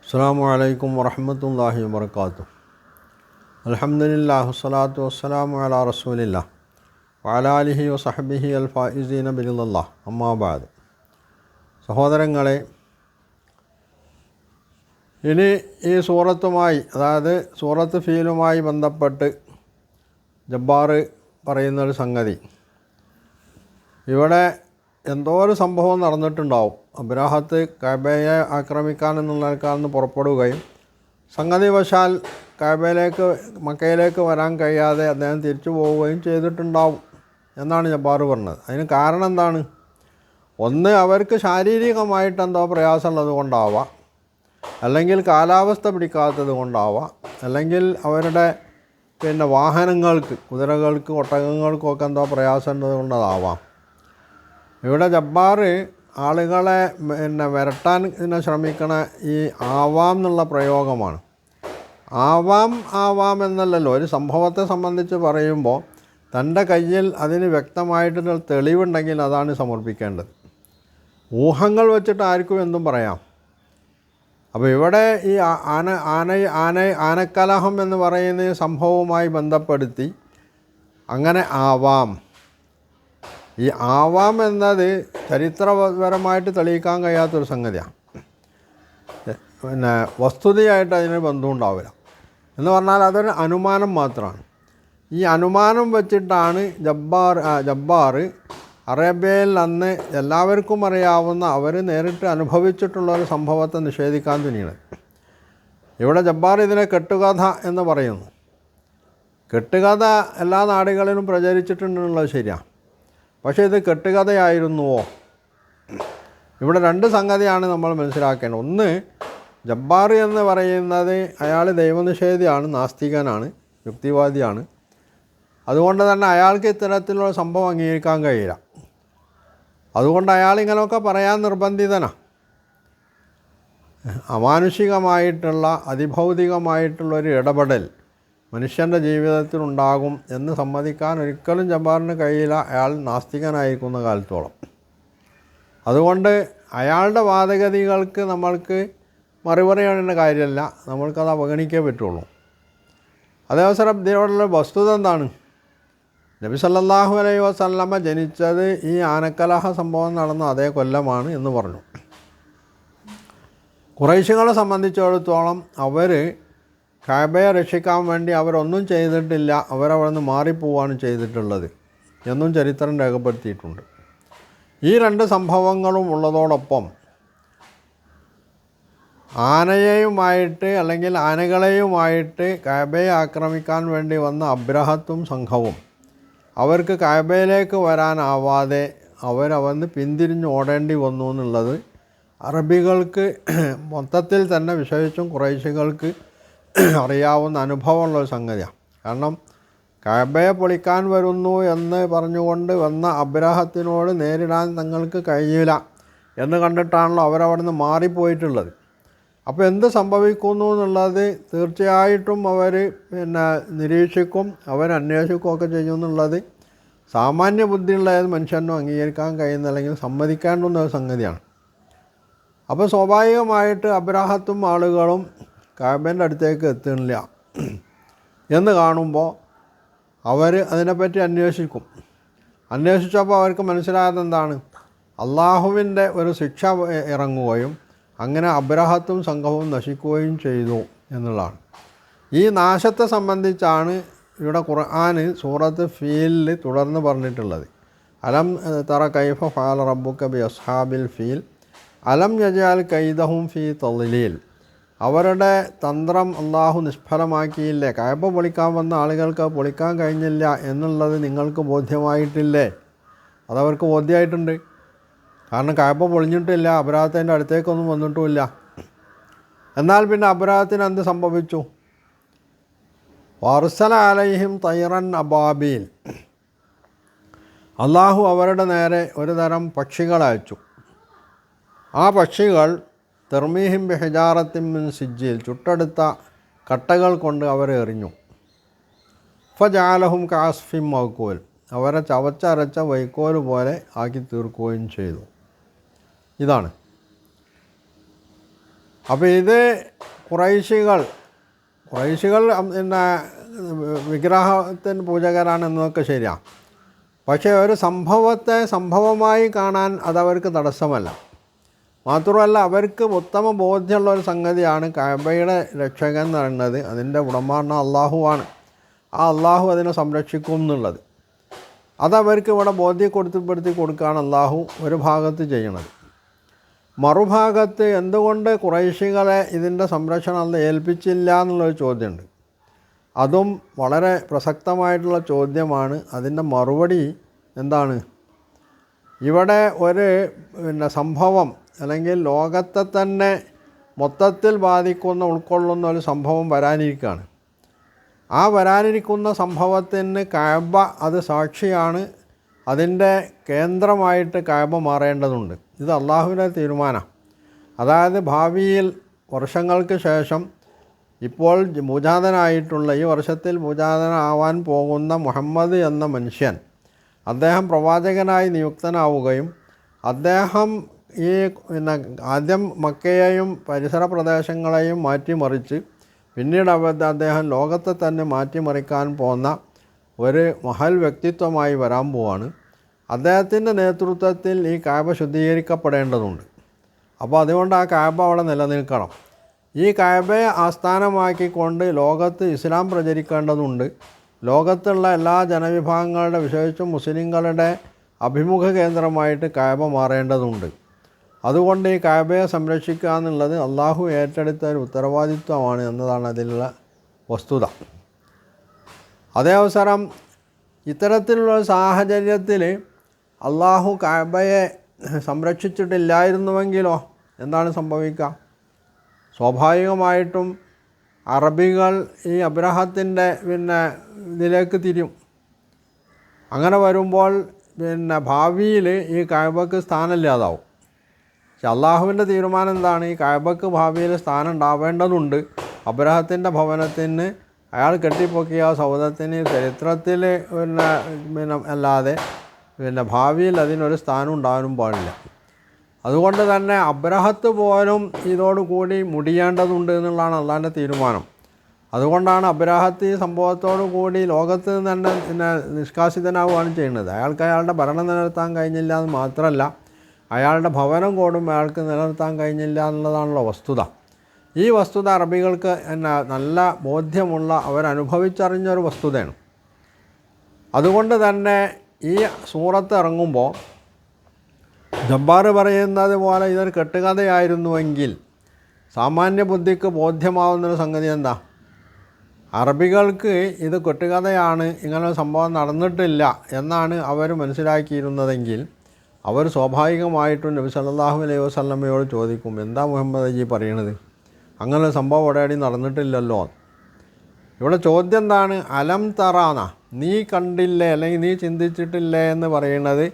അസ്സലാമു അലൈക്കും വറഹ്മത്തുള്ളാഹി വബറകാതുഹു. അൽഹംദുലില്ലാഹി വസ്സലാത്തു വസ്സലാമു അലാ റസൂലില്ലാഹ് വഅലാ ആലിഹി വസഹ്ബിഹി അൽ ഫായിസീന ബിറിളല്ലാഹ്. അമ്മാ ബഅദ്. സഹോദരങ്ങളെ, ഇനി ഈ സൂറത്തുമായി, അതായത് സൂറത്ത് ഫീലുമായി ബന്ധപ്പെട്ട് ജബ്ബാർ പറയുന്നൊരു സംഗതി, ഇവിടെ എന്തോ ഒരു സംഭവം നടന്നിട്ടുണ്ടാവും. അബ്രാഹത്ത് കഅബയെ ആക്രമിക്കാൻ എന്നുള്ളതിൽ പുറപ്പെടുകയും സംഗതി വശാൽ മക്കയിലേക്ക് വരാൻ കഴിയാതെ അദ്ദേഹം തിരിച്ചു പോവുകയും ചെയ്തിട്ടുണ്ടാവും എന്നാണ് ജബ്ബാർ പറഞ്ഞത്. അതിന് കാരണം എന്താണ്? ഒന്ന്, അവർക്ക് ശാരീരികമായിട്ട് എന്തോ പ്രയാസമുള്ളത് കൊണ്ടാവാം, അല്ലെങ്കിൽ കാലാവസ്ഥ പിടിക്കാത്തത് കൊണ്ടാവാം, അല്ലെങ്കിൽ അവരുടെ വാഹനങ്ങൾക്ക്, കുതിരകൾക്ക്, ഒട്ടകങ്ങൾക്കൊക്കെ എന്തോ പ്രയാസം ഉള്ളത് കൊണ്ടതാവാം. ഇവിടെ ജബ്ബാർ ആളുകളെ വരട്ടാൻ ശ്രമിക്കണ ഈ ആവാം എന്നുള്ള പ്രയോഗമാണ്. ആവാം എന്നല്ലല്ലോ, ഒരു സംഭവത്തെ സംബന്ധിച്ച് പറയുമ്പോൾ തൻ്റെ കയ്യിൽ അതിന് വ്യക്തമായിട്ടുള്ള തെളിവുണ്ടെങ്കിൽ അതാണ് സമർപ്പിക്കേണ്ടത്. ഊഹങ്ങൾ വെച്ചിട്ട് ആർക്കും എന്തും പറയാം. അപ്പോൾ ഇവിടെ ഈ ആനക്കലഹം എന്ന് പറയുന്ന സംഭവവുമായി ബന്ധപ്പെടുത്തി അങ്ങനെ ആവാം, ഈ ആവാം എന്നത് ചരിത്രപരമായിട്ട് തെളിയിക്കാൻ കഴിയാത്തൊരു സംഗതിയാണ്. വസ്തുതയായിട്ട് അതിന് ബന്ധമുണ്ടാവില്ല. എന്ന് പറഞ്ഞാൽ അതൊരു അനുമാനം മാത്രമാണ്. ഈ അനുമാനം വെച്ചിട്ടാണ് ജബ്ബാർ അറേബ്യയിൽ അന്ന് എല്ലാവർക്കും അറിയാവുന്ന, അവർ നേരിട്ട് അനുഭവിച്ചിട്ടുള്ളൊരു സംഭവത്തെ നിഷേധിക്കാൻ തുനിയുന്നത്. ഇവിടെ ജബ്ബാർ ഇതിനെ കെട്ടുകഥ എന്ന് പറയുന്നു. കെട്ടുകഥ എല്ലാ നാടുകളിലും പ്രചരിച്ചിട്ടുണ്ടെന്നുള്ളത് ശരിയാണ്. പക്ഷേ ഇത് കെട്ടുകഥയായിരുന്നുവോ? ഇവിടെ രണ്ട് സംഗതിയാണ് നമ്മൾ മനസ്സിലാക്കേണ്ടത്. ഒന്ന്, ജബ്ബാർ എന്ന് പറയുന്നത് അയാൾ ദൈവനിഷേധിയാണ്, നാസ്തികനാണ്, യുക്തിവാദിയാണ്. അതുകൊണ്ട് തന്നെ അയാൾക്ക് ഇത്തരത്തിലുള്ള സംഭവം അംഗീകരിക്കാൻ കഴിയില്ല. അതുകൊണ്ട് അയാൾ ഇങ്ങനെയൊക്കെ പറയാൻ നിർബന്ധിതനാണ്. അമാനുഷികമായിട്ടുള്ള, അതിഭൗതികമായിട്ടുള്ളൊരു ഇടപെടൽ മനുഷ്യൻ്റെ ജീവിതത്തിലുണ്ടാകും എന്ന് സമ്മതിക്കാൻ ഒരിക്കലും ജബ്ബാറിന് കഴിയില്ല, അയാൾ നാസ്തികനായിരിക്കുന്ന കാലത്തോളം. അതുകൊണ്ട് അയാളുടെ വാദഗതികൾക്ക് നമ്മൾക്ക് മറുപടി പറയേണ്ട കാര്യമല്ല, നമ്മൾക്കത് അവഗണിക്കേ പറ്റുള്ളൂ. അതേവസരം ഇതിനോടുള്ള വസ്തുത എന്താണ്? നബി സല്ലല്ലാഹു അലൈഹി വസല്ലമ ജനിച്ചത് ഈ ആനക്കലഹ സംഭവം നടന്ന അതേ കൊല്ലമാണ് എന്ന് പറഞ്ഞു. ഖുറൈശികളെ സംബന്ധിച്ചിടത്തോളം അവർ കഅബയെ രക്ഷിക്കാൻ വേണ്ടി അവരൊന്നും ചെയ്തിട്ടില്ല, അവരവിടെ നിന്ന് മാറിപ്പോവാണ് ചെയ്തിട്ടുള്ളത് എന്നും ചരിത്രം രേഖപ്പെടുത്തിയിട്ടുണ്ട്. ഈ രണ്ട് സംഭവങ്ങളും ഉള്ളതോടൊപ്പം ആനയെയുമായിട്ട്, അല്ലെങ്കിൽ ആനകളെയുമായിട്ട് കഅബയെ ആക്രമിക്കാൻ വേണ്ടി വന്ന അബ്രഹത്തും സംഘവും അവർക്ക് കഅബയിലേക്ക് വരാനാവാതെ അവരവന്ന് പിന്തിരിഞ്ഞ് ഓടേണ്ടി വന്നു എന്നുള്ളത് അറബികൾക്ക് മൊത്തത്തിൽ തന്നെ, വിശേഷിച്ചും ഖുറൈശികൾക്ക് അറിയാവുന്ന അനുഭവമുള്ളൊരു സംഗതിയാണ്. കാരണം കഅബയെ പൊളിക്കാൻ വരുന്നു എന്ന് പറഞ്ഞുകൊണ്ട് വന്ന അബ്രഹത്തിനോട് നേരിടാൻ തങ്ങൾക്ക് കഴിയില്ല എന്ന് കണ്ടിട്ടാണല്ലോ അവരവിടെ നിന്ന് മാറിപ്പോയിട്ടുള്ളത്. അപ്പോൾ എന്ത് സംഭവിക്കുന്നു എന്നുള്ളത് തീർച്ചയായിട്ടും അവർ നിരീക്ഷിക്കും, അവരന്വേഷിക്കുകയൊക്കെ ചെയ്യുമെന്നുള്ളത് സാമാന്യ ബുദ്ധിയുള്ള ഏത് മനുഷ്യനും അംഗീകരിക്കാൻ കഴിയുന്ന, അല്ലെങ്കിൽ സമ്മതിക്കേണ്ടുന്ന ഒരു സംഗതിയാണ്. അപ്പോൾ സ്വാഭാവികമായിട്ട് അബ്രഹത്തും ആളുകളും കഅബേൻ്റെ അടുത്തേക്ക് എത്തുന്നില്ല എന്ന് കാണുമ്പോൾ അവർ അതിനെപ്പറ്റി അന്വേഷിക്കും. അന്വേഷിച്ചപ്പോൾ അവർക്ക് മനസ്സിലായത് എന്താണ്? അള്ളാഹുവിൻ്റെ ഒരു ശിക്ഷ ഇറങ്ങുകയും അങ്ങനെ അബ്രഹത്തും സംഘവും നശിക്കുകയും ചെയ്തു എന്നുള്ളതാണ്. ഈ നാശത്തെ സംബന്ധിച്ചാണ് ഇവിടെ ഖുർആൻ സൂറത്ത് ഫീലിൽ തുടർന്ന് പറഞ്ഞിട്ടുള്ളത്. അലം തറ കൈഫ ഫഅല റബ്ബുക ബി അസ്ഹാബിൽ ഫീൽ അലം യജഅൽ കൈദഹും ഫീ തളിലീൽ. അവരുടെ തന്ത്രം അള്ളാഹു നിഷ്ഫലമാക്കിയില്ലേ? കഅബ പൊളിക്കാൻ വന്ന ആളുകൾക്ക് പൊളിക്കാൻ കഴിഞ്ഞില്ല എന്നുള്ളത് നിങ്ങൾക്ക് ബോധ്യമായിട്ടില്ലേ? അതവർക്ക് ബോധ്യമായിട്ടുണ്ട്. കാരണം കഅബ പൊളിഞ്ഞിട്ടില്ല, അബ്രഹത്തിൻ്റെ അടുത്തേക്കൊന്നും വന്നിട്ടുമില്ല. എന്നാൽ പിന്നെ അബ്രഹത്തിന് എന്ത് സംഭവിച്ചു? വഅർസല അലൈഹിം തൈറൻ അബാബീൽ. അള്ളാഹു അവരുടെ നേരെ ഒരു തരം പക്ഷികളെ അയച്ചു. ആ പക്ഷികൾ തെർമീഹിം ബിഹിജാറത്തിൻ മിൻ സിജ്ജീൽ, ചുട്ടെടുത്ത കട്ടകൾ കൊണ്ട് അവരെ എറിഞ്ഞു. ഫജഅലഹും കഅസ്ഫിൻ മഅ്കൂൽ, അവരെ ചവച്ചരച്ച വൈക്കോൽ പോലെ ആക്കി തീർക്കുകയും ചെയ്തു. ഇതാണ്. അപ്പോൾ ഇത് കുറൈശികൾ പിന്നെ വിഗ്രഹത്തിന് പൂജകരാണ് എന്നതൊക്കെ ശരിയാണ്. പക്ഷേ ഒരു സംഭവത്തെ സംഭവമായി കാണാൻ അതവർക്ക് തടസ്സമല്ല. മാത്രമല്ല, അവർക്ക് ഉത്തമ ബോധ്യമുള്ള ഒരു സംഗതിയാണ് കഅബയുടെ രക്ഷകൻ എന്ന് പറയുന്നത്. അതിൻ്റെ ഉടമ അള്ളാഹുവാണ്. ആ അള്ളാഹു അതിനെ സംരക്ഷിക്കും എന്നുള്ളത് അതവർക്ക് ഇവിടെ ബോധ്യപ്പെടുത്തി കൊടുക്കുകയാണ് അള്ളാഹു ഒരു ഭാഗത്ത് ചെയ്യണത്. മറുഭാഗത്ത് എന്തുകൊണ്ട് ഖുറൈശികളെ ഇതിൻ്റെ സംരക്ഷണം അല്ല ഏൽപ്പിച്ചില്ല എന്നുള്ളൊരു ചോദ്യമുണ്ട്. അതും വളരെ പ്രസക്തമായിട്ടുള്ള ചോദ്യമാണ്. അതിൻ്റെ മറുപടി എന്താണ്? ഇവിടെ ഒരു സംഭവം അല്ലെങ്കിൽ ലോകത്തെ തന്നെ മൊത്തത്തിൽ ഉൾക്കൊള്ളുന്ന ഒരു സംഭവം വരാനിരിക്കുകയാണ്. ആ വരാനിരിക്കുന്ന സംഭവത്തിന് കഅബ അത് സാക്ഷിയാണ്. അതിൻ്റെ കേന്ദ്രമായിട്ട് കഅബ മാറേണ്ടതുണ്ട്. ഇത് അള്ളാഹുവിൻ്റെ തീരുമാനം. അതായത് ഭാവിയിൽ വർഷങ്ങൾക്ക് ശേഷം ഇപ്പോൾ ഭൂജാതനായിട്ടുള്ള ഈ വർഷത്തിൽ ഭൂജാതനാവാൻ പോകുന്ന മുഹമ്മദ് എന്ന മനുഷ്യൻ, അദ്ദേഹം പ്രവാചകനായി നിയുക്തനാവുകയും അദ്ദേഹം ഈ ആദ്യം മക്കയെയും പരിസര പ്രദേശങ്ങളെയും മാറ്റിമറിച്ച് പിന്നീട് അദ്ദേഹം ലോകത്തെ തന്നെ മാറ്റിമറിക്കാൻ പോകുന്ന ഒരു മഹൽ വ്യക്തിത്വമായി വരാൻ പോവാണ്. അദ്ദേഹത്തിൻ്റെ നേതൃത്വത്തിൽ ഈ കഅബ ശുദ്ധീകരിക്കപ്പെടേണ്ടതുണ്ട്. അപ്പോൾ അതുകൊണ്ട് ആ കഅബ അവിടെ നിലനിൽക്കണം. ഈ കഅബയെ ആസ്ഥാനമാക്കിക്കൊണ്ട് ലോകത്ത് ഇസ്ലാം പ്രചരിക്കേണ്ടതുണ്ട്. ലോകത്തുള്ള എല്ലാ ജനവിഭാഗങ്ങളുടെ, വിശേഷിച്ചും മുസ്ലിങ്ങളുടെ അഭിമുഖ കേന്ദ്രമായിട്ട് കഅബ മാറേണ്ടതുണ്ട്. അതുകൊണ്ട് ഈ കഅബയെ സംരക്ഷിക്കുക എന്നുള്ളത് അള്ളാഹു ഏറ്റെടുത്ത ഒരു ഉത്തരവാദിത്വമാണ് എന്നതാണ് അതിലുള്ള വസ്തുത. അതേ അവസരം ഇത്തരത്തിലുള്ള സാഹചര്യത്തിൽ അള്ളാഹു കഅബയെ സംരക്ഷിച്ചിട്ടില്ലായിരുന്നുവെങ്കിലോ എന്താണ് സംഭവിക്കുക? സ്വാഭാവികമായിട്ടും അറബികൾ ഈ അബ്രഹത്തിൻ്റെ ഇതിലേക്ക് തിരിയും. അങ്ങനെ വരുമ്പോൾ ഭാവിയിൽ ഈ കഅബക്ക് സ്ഥാനമില്ലാതാവും. പക്ഷെ അള്ളാഹുവിൻ്റെ തീരുമാനം എന്താണ്? ഈ കഅബക്ക് ഭാവിയിൽ സ്ഥാനം ഉണ്ടാവേണ്ടതുണ്ട്. അബ്രഹത്തിൻ്റെ ഭവനത്തിന് അയാൾ കെട്ടിപ്പൊക്കിയ സൗധത്തിന് ചരിത്രത്തിൽ അല്ലാതെ ഭാവിയിൽ അതിനൊരു സ്ഥാനം ഉണ്ടാകാനും പാടില്ല. അതുകൊണ്ട് തന്നെ അബ്രഹത്ത് പോലും ഇതോടുകൂടി മുടിയേണ്ടതുണ്ട് എന്നുള്ളതാണ് അള്ളാഹിൻ്റെ തീരുമാനം. അതുകൊണ്ടാണ് അബ്രഹത്ത് ഈ സംഭവത്തോടു കൂടി ലോകത്ത് തന്നെ നിഷ്കാസിതനാവുകയാണ് ചെയ്യുന്നത്. അയാൾക്ക് അയാളുടെ ഭരണം നിലനിർത്താൻ കഴിഞ്ഞില്ല എന്ന് മാത്രമല്ല, അയാളുടെ ഭവനം കൂടും അയാൾക്ക് നിലനിർത്താൻ കഴിഞ്ഞില്ല എന്നുള്ളതാണല്ലോ വസ്തുത. ഈ വസ്തുത അറബികൾക്ക് നല്ല ബോധ്യമുള്ള അവരനുഭവിച്ചറിഞ്ഞൊരു വസ്തുതയാണ്. അതുകൊണ്ട് തന്നെ ഈ സൂറത്ത് ഇറങ്ങുമ്പോൾ ജബ്ബാർ പറയുന്നത് പോലെ ഇതൊരു കെട്ടുകഥയായിരുന്നുവെങ്കിൽ സാമാന്യ ബുദ്ധിക്ക് ബോധ്യമാവുന്നൊരു സംഗതി എന്താ? അറബികൾക്ക് ഇത് കെട്ടുകഥയാണ്, ഇങ്ങനൊരു സംഭവം നടന്നിട്ടില്ല എന്നാണ് അവർ മനസ്സിലാക്കിയിരുന്നതെങ്കിൽ അവർ സ്വാഭാവികമായിട്ടും നബി സല്ലല്ലാഹു അലൈഹി വസല്ലമയോട് ചോദിക്കും, എന്താ മുഹമ്മദ് ജി പറയണത്? അങ്ങനൊരു സംഭവം എവിടെയാടി നടന്നിട്ടില്ലല്ലോ. ഇവിടെ ചോദ്യം എന്താണ്? അലം തറാന, നീ കണ്ടില്ലേ അല്ലെങ്കിൽ നീ ചിന്തിച്ചിട്ടില്ലേ എന്ന് പറയുന്നത്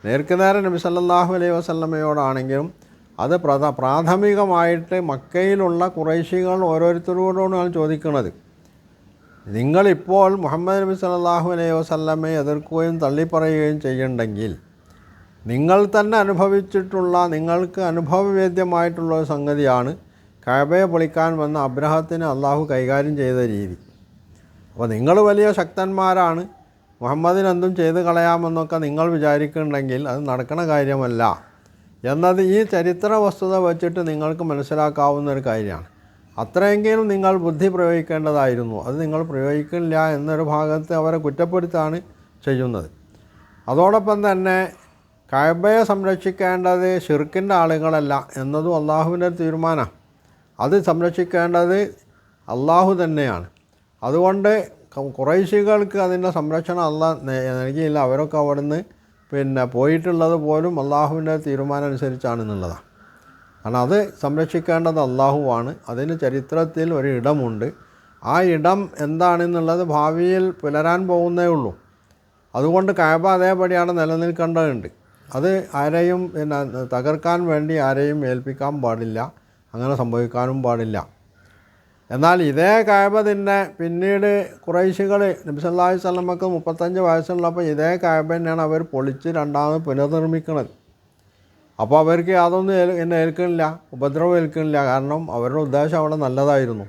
നേർക്കുനേരെ നബി സല്ലല്ലാഹു അലൈഹി വസല്ലമയോടാണെങ്കിലും അത് പ്രാഥമികമായിട്ട് മക്കയിലുള്ള ഖുറൈശികൾ ഓരോരുത്തരോടാണ് ചോദിക്കുന്നത്. നിങ്ങളിപ്പോൾ മുഹമ്മദ് നബി സല്ലല്ലാഹു അലൈഹി വസല്ലമയെ എതിർക്കുകയും തള്ളിപ്പറയുകയും ചെയ്യണ്ടെങ്കിൽ നിങ്ങൾ തന്നെ അനുഭവിച്ചിട്ടുള്ള, നിങ്ങൾക്ക് അനുഭവവേദ്യമായിട്ടുള്ള ഒരു സംഗതിയാണ് കഅബയെ പൊളിക്കാൻ വന്ന അബ്രഹത്തിന് അള്ളാഹു കൈകാര്യം ചെയ്ത രീതി. അപ്പോൾ നിങ്ങൾ വലിയ ശക്തന്മാരാണ്, മുഹമ്മദിന് എന്തും ചെയ്ത് കളയാമെന്നൊക്കെ നിങ്ങൾ വിചാരിക്കുന്നുണ്ടെങ്കിൽ അത് നടക്കണ കാര്യമല്ല എന്നത് ഈ ചരിത്ര വസ്തുത വച്ചിട്ട് നിങ്ങൾക്ക് മനസ്സിലാക്കാവുന്ന ഒരു കാര്യമാണ്. അത്രയെങ്കിലും നിങ്ങൾ ബുദ്ധി പ്രയോഗിക്കേണ്ടതായിരുന്നു. അത് നിങ്ങൾ പ്രയോഗിക്കില്ല എന്നൊരു ഭാഗത്ത് അവരെ കുറ്റപ്പെടുത്താണ് ചെയ്യുന്നത്. അതോടൊപ്പം തന്നെ കഅബയെ സംരക്ഷിക്കേണ്ടത് ശിർക്കിൻ്റെ ആളുകളല്ല എന്നതും അള്ളാഹുവിൻ്റെ തീരുമാനമാണ്. അത് സംരക്ഷിക്കേണ്ടത് അള്ളാഹു തന്നെയാണ്. അതുകൊണ്ട് ഖുറൈശികൾക്ക് അതിൻ്റെ സംരക്ഷണം അള്ളാഹ് നൽകിയില്ല. അവരൊക്കെ അവിടുന്ന് പോയിട്ടുള്ളത് പോലും അള്ളാഹുവിൻ്റെ തീരുമാനം അനുസരിച്ചാണെന്നുള്ളതാണ്. കാരണം അത് സംരക്ഷിക്കേണ്ടത് അള്ളാഹുവാണ്. അതിന് ചരിത്രത്തിൽ ഒരു ഇടമുണ്ട്. ആ ഇടം എന്താണെന്നുള്ളത് ഭാവിയിൽ പുലരാൻ പോകുന്നേ ഉള്ളൂ. അതുകൊണ്ട് കഅബ അതേപടിയാണ് നിലനിൽക്കേണ്ടതുണ്ട്. അത് ആരെയും തകർക്കാൻ വേണ്ടി ആരെയും ഏൽപ്പിക്കാൻ പാടില്ല, അങ്ങനെ സംഭവിക്കാനും പാടില്ല. എന്നാൽ ഇതേ കഅബ തന്നെ പിന്നീട് ഖുറൈശികൾ നബി സല്ലല്ലാഹു അലൈഹി വസല്ലമക്ക് 35 വയസ്സുള്ളപ്പോൾ ഇതേ കഅബ തന്നെയാണ് അവർ പൊളിച്ച് രണ്ടാമത് പുനർനിർമ്മിക്കുന്നത്. അപ്പോൾ അവർക്ക് യാതൊന്നും എന്നെ ഏൽക്കുന്നില്ല, ഉപദ്രവം ഏൽക്കുന്നില്ല. കാരണം അവരുടെ ഉദ്ദേശം അവിടെ നല്ലതായിരുന്നു.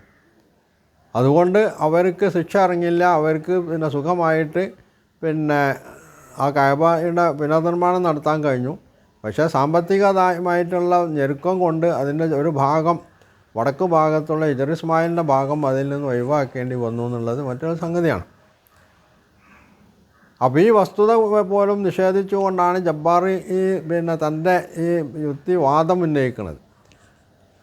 അതുകൊണ്ട് അവർക്ക് ശിക്ഷ ഇറങ്ങില്ല. അവർക്ക് പിന്നെ സുഖമായിട്ട് പിന്നെ ആ കഅബയുടെ പുനർനിർമ്മാണം നടത്താൻ കഴിഞ്ഞു. പക്ഷേ സാമ്പത്തികമായിട്ടുള്ള ഞെരുക്കം കൊണ്ട് അതിൻ്റെ ഒരു ഭാഗം, വടക്ക് ഭാഗത്തുള്ള ഹിജർ ഇസ്മായിലിൻ്റെ ഭാഗം അതിൽ നിന്ന് ഒഴിവാക്കേണ്ടി വന്നു എന്നുള്ളത് മറ്റൊരു സംഗതിയാണ്. അപ്പോൾ ഈ വസ്തുത പോലും നിഷേധിച്ചുകൊണ്ടാണ് ജബ്ബാർ ഈ പിന്നെ തൻ്റെ ഈ യുക്തിവാദം ഉന്നയിക്കുന്നത്.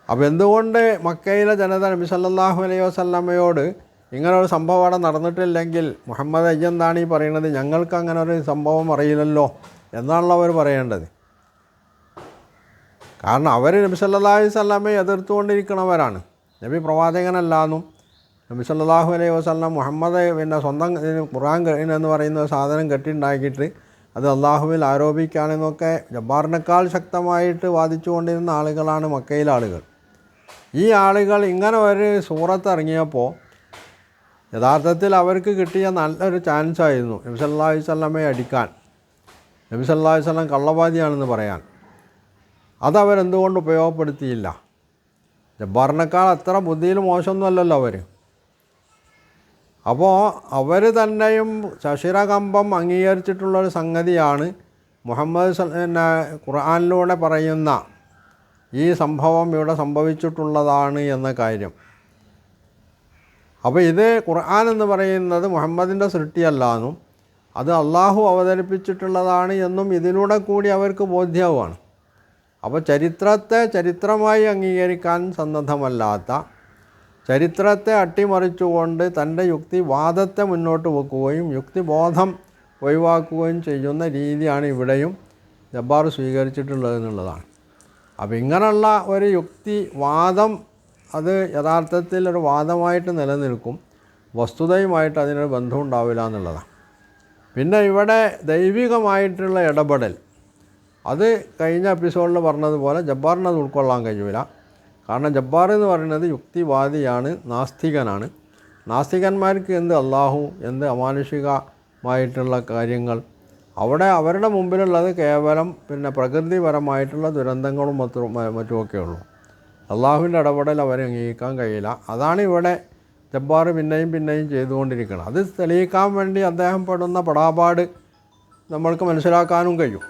അപ്പോൾ എന്തുകൊണ്ട് മക്കയിലെ ജനത നബി സല്ലല്ലാഹു അലൈഹി വസല്ലമയോട് ഇങ്ങനൊരു സംഭവം അവിടെ നടന്നിട്ടില്ലെങ്കിൽ മുഹമ്മദ് എന്താണ് ഈ പറയുന്നത്, ഞങ്ങൾക്ക് അങ്ങനെ ഒരു സംഭവം അറിയില്ലല്ലോ എന്നാണല്ലോ അവർ പറയേണ്ടത്. കാരണം അവർ നബി സല്ലല്ലാഹു അലൈഹി വസല്ലമയെ എതിർത്തുകൊണ്ടിരിക്കുന്നവരാണ്. നബി പ്രവാചകനല്ലാന്നും നബി സല്ലല്ലാഹു അലൈഹി വസല്ലം മുഹമ്മദ് പിന്നെ സ്വന്തം ഖുർആൻ എന്ന് പറയുന്ന സാധനം കെട്ടിണ്ടാക്കിയിട്ട് അത് അള്ളാഹുവിൽ ആരോപിക്കുകയാണെന്നൊക്കെ ജബ്ബാറിനേക്കാൾ ശക്തമായിട്ട് വാദിച്ചുകൊണ്ടിരുന്ന ആളുകളാണ് മക്കയിലെ ആളുകൾ. ഈ ആളുകൾ ഇങ്ങനെ ഒരു സൂറത്ത് ഇറങ്ങിയപ്പോൾ യഥാർത്ഥത്തിൽ അവർക്ക് കിട്ടിയ നല്ലൊരു ചാൻസായിരുന്നു നബി സല്ലല്ലാഹു അലൈഹി വസല്ലമയെ അടിക്കാൻ, നബി സല്ലല്ലാഹു അലൈഹി വസല്ലം കള്ളവാദിയാണെന്ന് പറയാൻ. അതവരെന്തുകൊണ്ട് ഉപയോഗപ്പെടുത്തിയില്ല? ജബ്ബാറിനേക്കാൾ അത്ര ബുദ്ധിയിൽ മോശമൊന്നുമല്ലല്ലോ അവർ. അപ്പോൾ അവർ തന്നെയും ശശിരകമ്പം അംഗീകരിച്ചിട്ടുള്ളൊരു സംഗതിയാണ് മുഹമ്മദ് പിന്നെ ഖുർആനിലൂടെ പറയുന്ന ഈ സംഭവം ഇവിടെ സംഭവിച്ചിട്ടുള്ളതാണ് എന്ന കാര്യം. അപ്പോൾ ഇത് ഖുർആൻ എന്ന് പറയുന്നത് മുഹമ്മദിൻ്റെ സൃഷ്ടിയല്ലാന്നും അത് അള്ളാഹു അവതരിപ്പിച്ചിട്ടുള്ളതാണ് എന്നും ഇതിലൂടെ കൂടി അവർക്ക് ബോധ്യവുമാണ്. അപ്പോൾ ചരിത്രത്തെ ചരിത്രമായി അംഗീകരിക്കാൻ സന്നദ്ധമല്ലാത്ത, ചരിത്രത്തെ അട്ടിമറിച്ചുകൊണ്ട് തൻ്റെ യുക്തിവാദത്തെ മുന്നോട്ട് വെക്കുകയും യുക്തിബോധം ഒഴിവാക്കുകയും ചെയ്യുന്ന രീതിയാണ് ഇവിടെയും ജബ്ബാർ സ്വീകരിച്ചിട്ടുള്ളത് എന്നുള്ളതാണ്. അപ്പോൾ ഇങ്ങനെയുള്ള ഒരു യുക്തിവാദം അത് യഥാർത്ഥത്തിൽ ഒരു വാദമായിട്ട് നിലനിൽക്കും, വസ്തുതയുമായിട്ട് അതിനൊരു ബന്ധം ഉണ്ടാവില്ല എന്നുള്ളതാണ്. പിന്നെ ഇവിടെ ദൈവികമായിട്ടുള്ള ഇടപെടൽ, അത് കഴിഞ്ഞ എപ്പിസോഡിൽ പറഞ്ഞതുപോലെ ജബ്ബാറിന് അത് ഉൾക്കൊള്ളാൻ കഴിയില്ല. കാരണം ജബ്ബാർ എന്ന് പറയുന്നത് യുക്തിവാദിയാണ്, നാസ്തികനാണ്. നാസ്തികന്മാർക്ക് എന്ത് അള്ളാഹു, എന്ത് അമാനുഷികമായിട്ടുള്ള കാര്യങ്ങൾ, അവിടെ അവരുടെ മുമ്പിലുള്ളത് കേവലം പിന്നെ പ്രകൃതിപരമായിട്ടുള്ള ദുരന്തങ്ങളും മറ്റുമൊക്കെ ഉള്ളൂ. അള്ളാഹുവിൻ്റെ ഇടപെടൽ അവരെ അംഗീകരിക്കാൻ കഴിയില്ല. അതാണ് ഇവിടെ ജബ്ബാർ പിന്നെയും ചെയ്തുകൊണ്ടിരിക്കുന്നത്. അത് തെളിയിക്കാൻ വേണ്ടി അദ്ദേഹം പെടുന്ന പെടാപാട് നമ്മൾക്ക് മനസ്സിലാക്കാനും കഴിയും.